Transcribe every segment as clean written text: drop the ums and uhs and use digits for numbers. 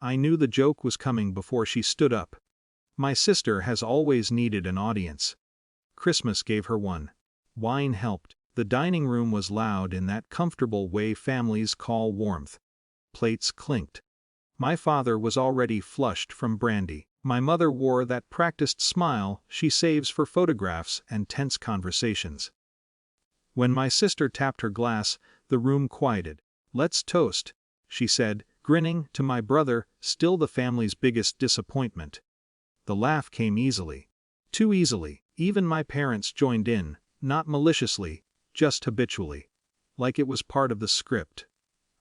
I knew the joke was coming before she stood up. My sister has always needed an audience. Christmas gave her one. Wine helped. The dining room was loud in that comfortable way families call warmth. Plates clinked. My father was already flushed from brandy. My mother wore that practiced smile she saves for photographs and tense conversations. When my sister tapped her glass, the room quieted. "Let's toast," she said, grinning to my brother, still the family's biggest disappointment. The laugh came easily. Too easily. Even my parents joined in, not maliciously, just habitually. Like it was part of the script.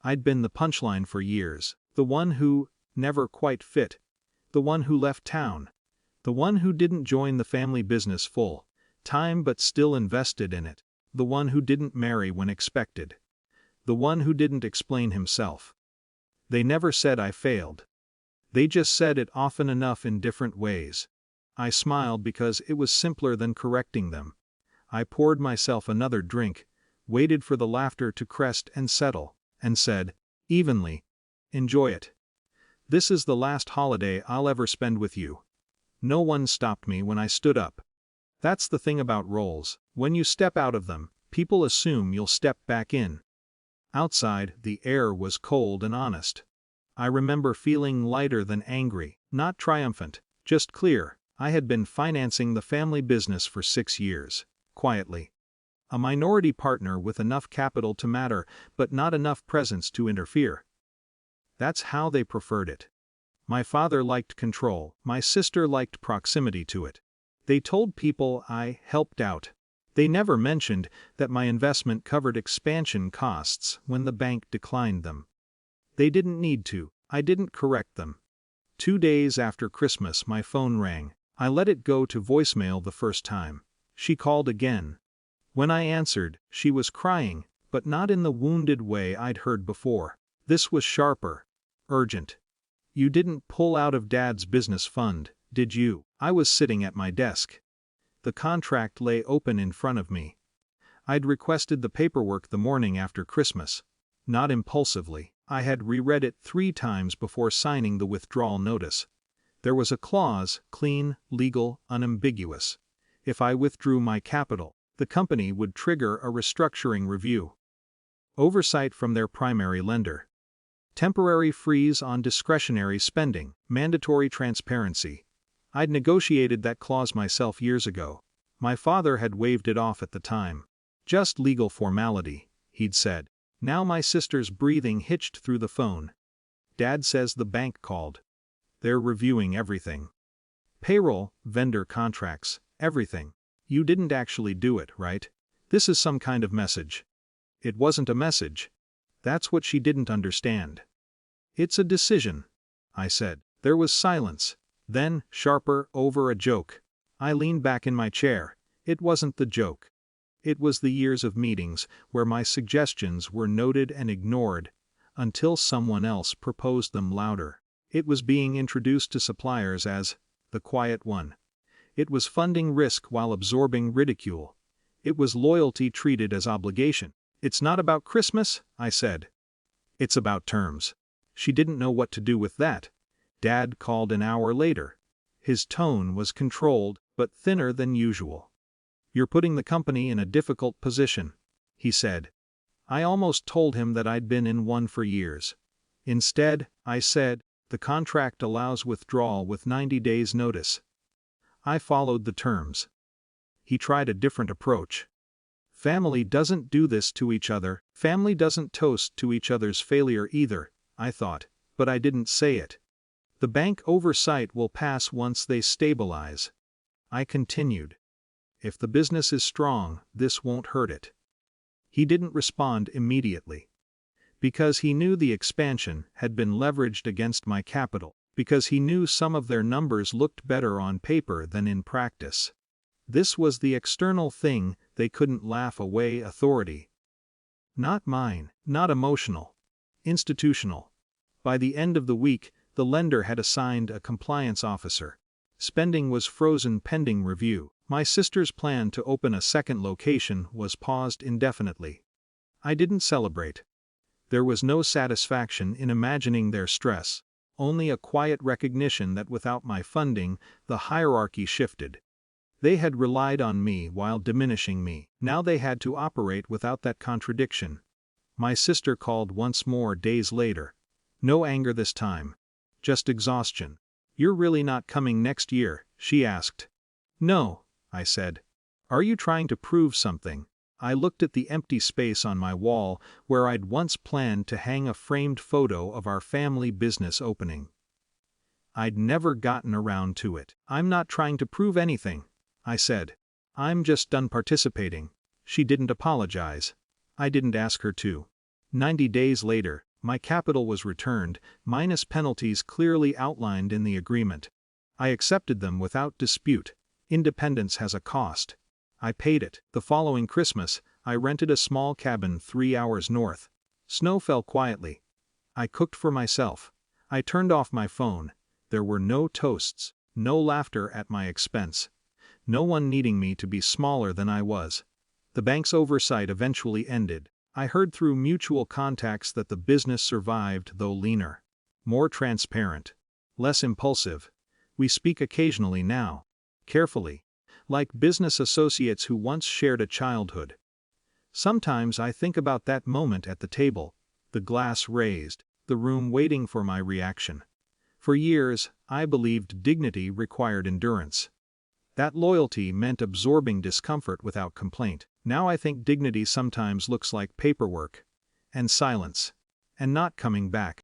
I'd been the punchline for years, the one who never quite fit, the one who left town, the one who didn't join the family business full time but still invested in it, the one who didn't marry when expected, the one who didn't explain himself. They never said I failed. They just said it often enough in different ways. I smiled because it was simpler than correcting them. I poured myself another drink, waited for the laughter to crest and settle, and said, evenly, "Enjoy it. This is the last holiday I'll ever spend with you." No one stopped me when I stood up. That's the thing about roles, when you step out of them, people assume you'll step back in. Outside, the air was cold and honest. I remember feeling lighter than angry, not triumphant, just clear. I had been financing the family business for 6 years, quietly. A minority partner with enough capital to matter, but not enough presence to interfere. That's how they preferred it. My father liked control, my sister liked proximity to it. They told people I helped out. They never mentioned that my investment covered expansion costs when the bank declined them. They didn't need to. I didn't correct them. 2 days after Christmas my phone rang. I let it go to voicemail the first time. She called again. When I answered, she was crying, but not in the wounded way I'd heard before. This was sharper. Urgent. "You didn't pull out of Dad's business fund, did you?" I was sitting at my desk. The contract lay open in front of me. I'd requested the paperwork the morning after Christmas. Not impulsively. I had reread it 3 times before signing the withdrawal notice. There was a clause, clean, legal, unambiguous. If I withdrew my capital, the company would trigger a restructuring review. Oversight from their primary lender. Temporary freeze on discretionary spending, mandatory transparency. I'd negotiated that clause myself years ago. My father had waved it off at the time. "Just legal formality," he'd said. Now my sister's breathing hitched through the phone. "Dad says the bank called. They're reviewing everything. Payroll, vendor contracts, everything. You didn't actually do it, right? This is some kind of message." It wasn't a message. That's what she didn't understand. "It's a decision," I said. There was silence. Then, sharper, over a joke. I leaned back in my chair. It wasn't the joke. It was the years of meetings where my suggestions were noted and ignored, until someone else proposed them louder. It was being introduced to suppliers as the quiet one. It was funding risk while absorbing ridicule. It was loyalty treated as obligation. "It's not about Christmas," I said. "It's about terms." She didn't know what to do with that. Dad called an hour later. His tone was controlled, but thinner than usual. "You're putting the company in a difficult position," he said. I almost told him that I'd been in one for years. Instead, I said, "The contract allows withdrawal with 90 days' notice." I followed the terms. He tried a different approach. "Family doesn't do this to each other. Family doesn't toast to each other's failure either," I thought, but I didn't say it. "The bank oversight will pass once they stabilize." I continued. "If the business is strong, this won't hurt it." He didn't respond immediately. Because he knew the expansion had been leveraged against my capital, because he knew some of their numbers looked better on paper than in practice. This was the external thing they couldn't laugh away: authority. Not mine, not emotional. Institutional. By the end of the week, the lender had assigned a compliance officer. Spending was frozen pending review. My sister's plan to open a second location was paused indefinitely. I didn't celebrate. There was no satisfaction in imagining their stress. only a quiet recognition that without my funding, the hierarchy shifted. They had relied on me while diminishing me. Now they had to operate without that contradiction. My sister called once more days later. No anger this time. Just exhaustion. "You're really not coming next year?" she asked. "No," I said. "Are you trying to prove something?" I looked at the empty space on my wall where I'd once planned to hang a framed photo of our family business opening. I'd never gotten around to it. "I'm not trying to prove anything," I said. "I'm just done participating." She didn't apologize. I didn't ask her to. 90 days later, my capital was returned, minus penalties clearly outlined in the agreement. I accepted them without dispute. Independence has a cost. I paid it. The following Christmas, I rented a small cabin 3 hours north. Snow fell quietly. I cooked for myself. I turned off my phone. There were no toasts, no laughter at my expense. No one needing me to be smaller than I was. The bank's oversight eventually ended. I heard through mutual contacts that the business survived, though leaner. More transparent. Less impulsive. We speak occasionally now. Carefully. Like business associates who once shared a childhood. Sometimes I think about that moment at the table, the glass raised, the room waiting for my reaction. For years, I believed dignity required endurance. That loyalty meant absorbing discomfort without complaint. Now I think dignity sometimes looks like paperwork, and silence, and not coming back.